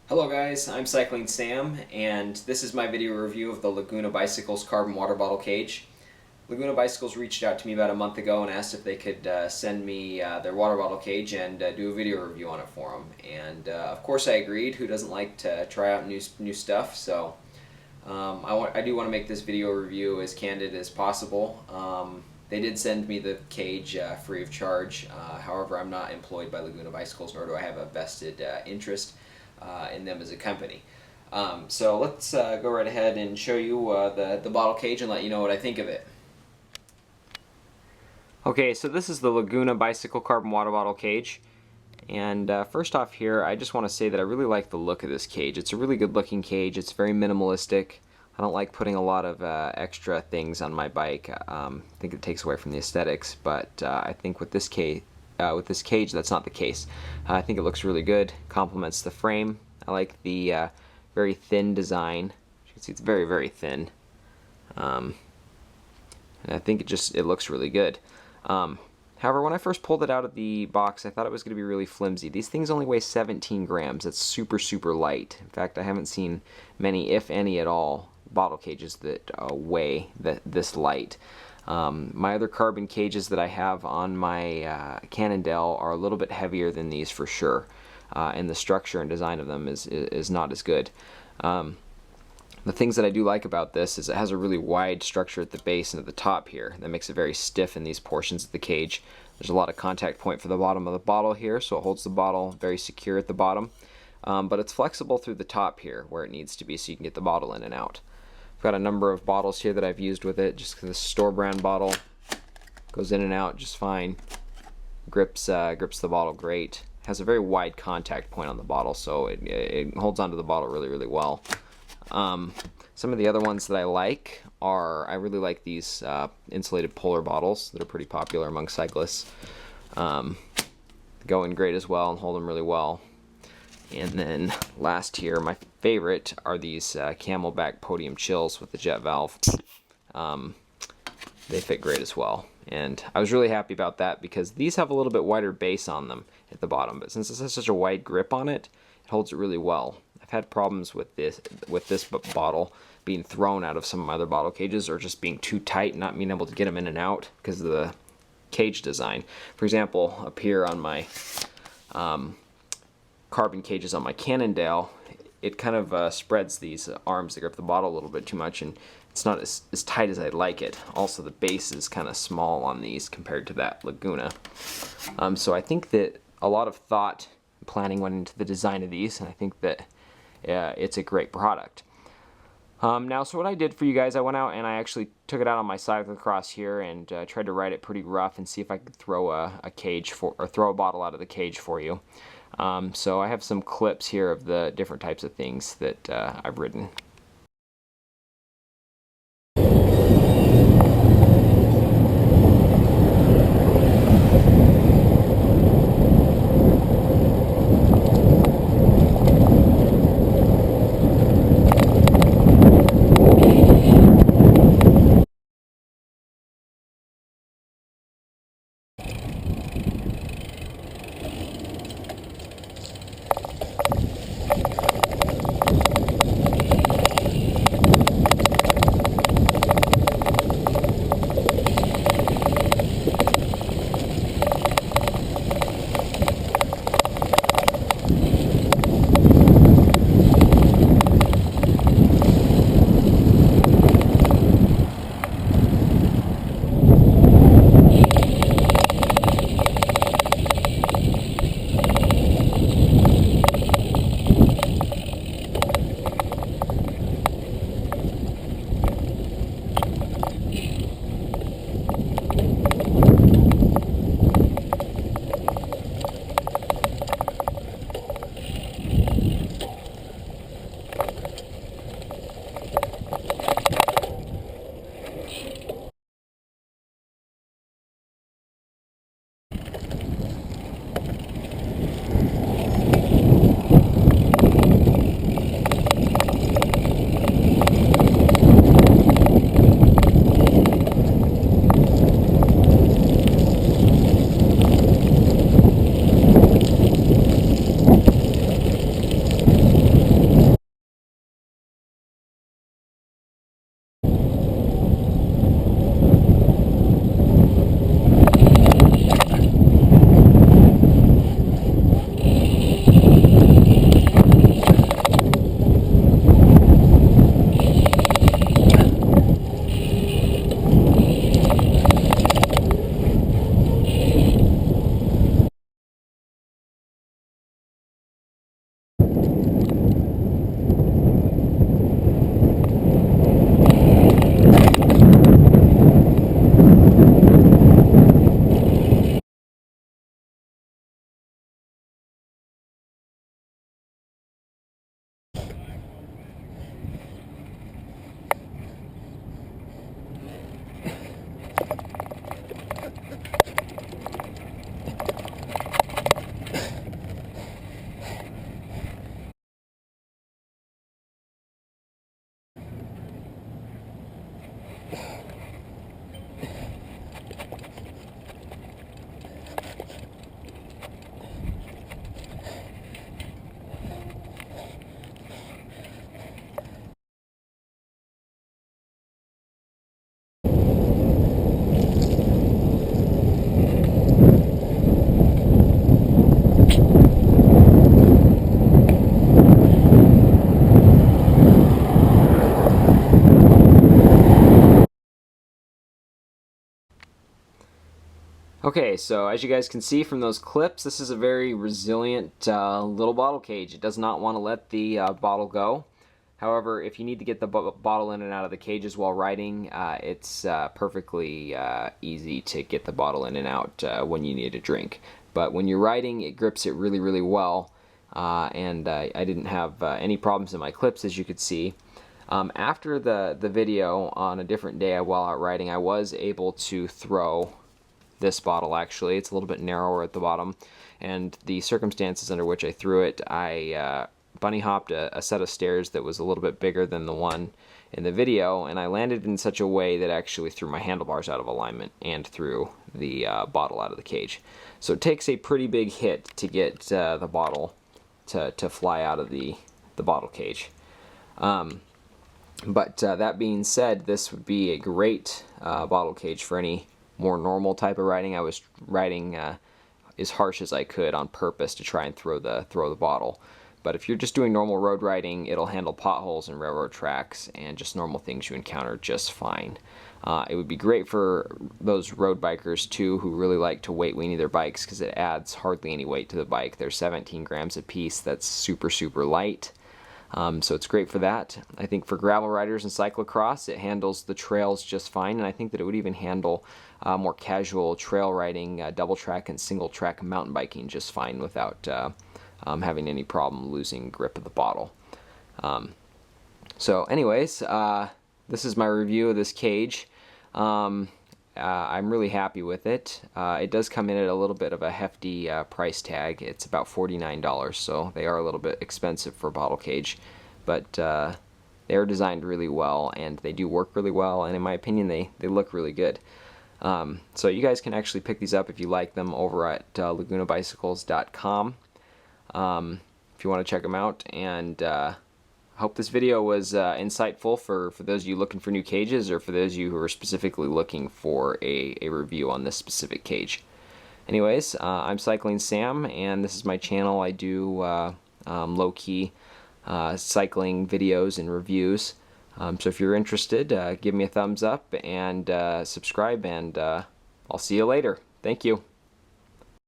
Hello guys, I'm Cycling Sam, and this is my video review of the Laguna Bicycles carbon water bottle cage. Laguna Bicycles reached out to me about a month ago and asked if they could send me their water bottle cage and do a video review on it for them. And of course I agreed. Who doesn't like to try out new stuff? So I do want to make this video review as candid as possible. They did send me the cage free of charge. However, I'm not employed by Laguna Bicycles, nor do I have a vested interest in them as a company. So let's go right ahead and show you the bottle cage and let you know what I think of it. Okay, so this is the Laguna Bicycle Carbon Water Bottle cage. And first off here, I just want to say that I really like the look of this cage. It's a really good looking cage. It's very minimalistic. I don't like putting a lot of extra things on my bike. I think it takes away from the aesthetics, but I think with this cage, that's not the case. I think it looks really good, complements the frame. I like the very thin design. As you can see, it's very, very thin. And I think it looks really good. However, when I first pulled it out of the box, I thought it was going to be really flimsy. These things only weigh 17 grams. That's super, super light. In fact, I haven't seen many, if any at all, bottle cages that weigh this light. My other carbon cages that I have on my Cannondale are a little bit heavier than these for sure, and the structure and design of them is not as good. The things that I do like about this is it has a really wide structure at the base and at the top here. That makes it very stiff in these portions of the cage. There's a lot of contact point for the bottom of the bottle here, so it holds the bottle very secure at the bottom. But it's flexible through the top here where it needs to be, so you can get the bottle in and out. I've got a number of bottles here that I've used with it. Just this store brand bottle goes in and out just fine. Grips the bottle great. Has a very wide contact point on the bottle, so it holds onto the bottle really, really well. Some of the other ones that I like are, I really like these insulated polar bottles that are pretty popular among cyclists. Go in great as well and hold them really well. And then last here, my favorite are these Camelback Podium Chills with the jet valve. They fit great as well. And I was really happy about that because these have a little bit wider base on them at the bottom, but since this has such a wide grip on it, it holds it really well. I've had problems with this bottle being thrown out of some of my other bottle cages, or just being too tight and not being able to get them in and out because of the cage design. For example, up here on my carbon cages on my Cannondale, it kind of spreads these arms that grip the bottle a little bit too much, and it's not as tight as I'd like it. Also, the base is kind of small on these compared to that Laguna. So I think that a lot of thought and planning went into the design of these, and I think that it's a great product. Now, so what I did for you guys, I went out and I actually took it out on my cyclocross here and tried to ride it pretty rough and see if I could throw throw a bottle out of the cage for you. So I have some clips here of the different types of things that I've ridden. Okay, so as you guys can see from those clips, this is a very resilient little bottle cage. It does not want to let the bottle go. However, if you need to get the bottle in and out of the cages while riding, it's perfectly easy to get the bottle in and out when you need a drink. But when you're riding, it grips it really, really well, and I didn't have any problems in my clips, as you could see. After the video on a different day while out riding, I was able to throw this bottle. Actually, it's a little bit narrower at the bottom, and the circumstances under which I threw it, I bunny hopped a set of stairs that was a little bit bigger than the one in the video, and I landed in such a way that actually threw my handlebars out of alignment and threw the bottle out of the cage. So it takes a pretty big hit to get the bottle to fly out of the bottle cage. But that being said, this would be a great bottle cage for any more normal type of riding. I was riding as harsh as I could on purpose to try and throw the bottle. But if you're just doing normal road riding, it'll handle potholes and railroad tracks and just normal things you encounter just fine. It would be great for those road bikers too who really like to weight weenie their bikes, because it adds hardly any weight to the bike. They're 17 grams a piece. That's super, super light. So it's great for that. I think for gravel riders and cyclocross, it handles the trails just fine, and I think that it would even handle more casual trail riding, double track and single track mountain biking just fine without having any problem losing grip of the bottle. So anyways, this is my review of this cage. I'm really happy with it. It does come in at a little bit of a hefty price tag. It's about $49, so they are a little bit expensive for a bottle cage, but they are designed really well and they do work really well, and in my opinion they look really good. So you guys can actually pick these up if you like them over at lagunabicycles.com if you want to check them out. And I hope this video was insightful for those of you looking for new cages, or for those of you who are specifically looking for a review on this specific cage. Anyways, I'm Cycling Sam, and this is my channel. I do low-key cycling videos and reviews. So if you're interested, give me a thumbs up and subscribe, and I'll see you later. Thank you.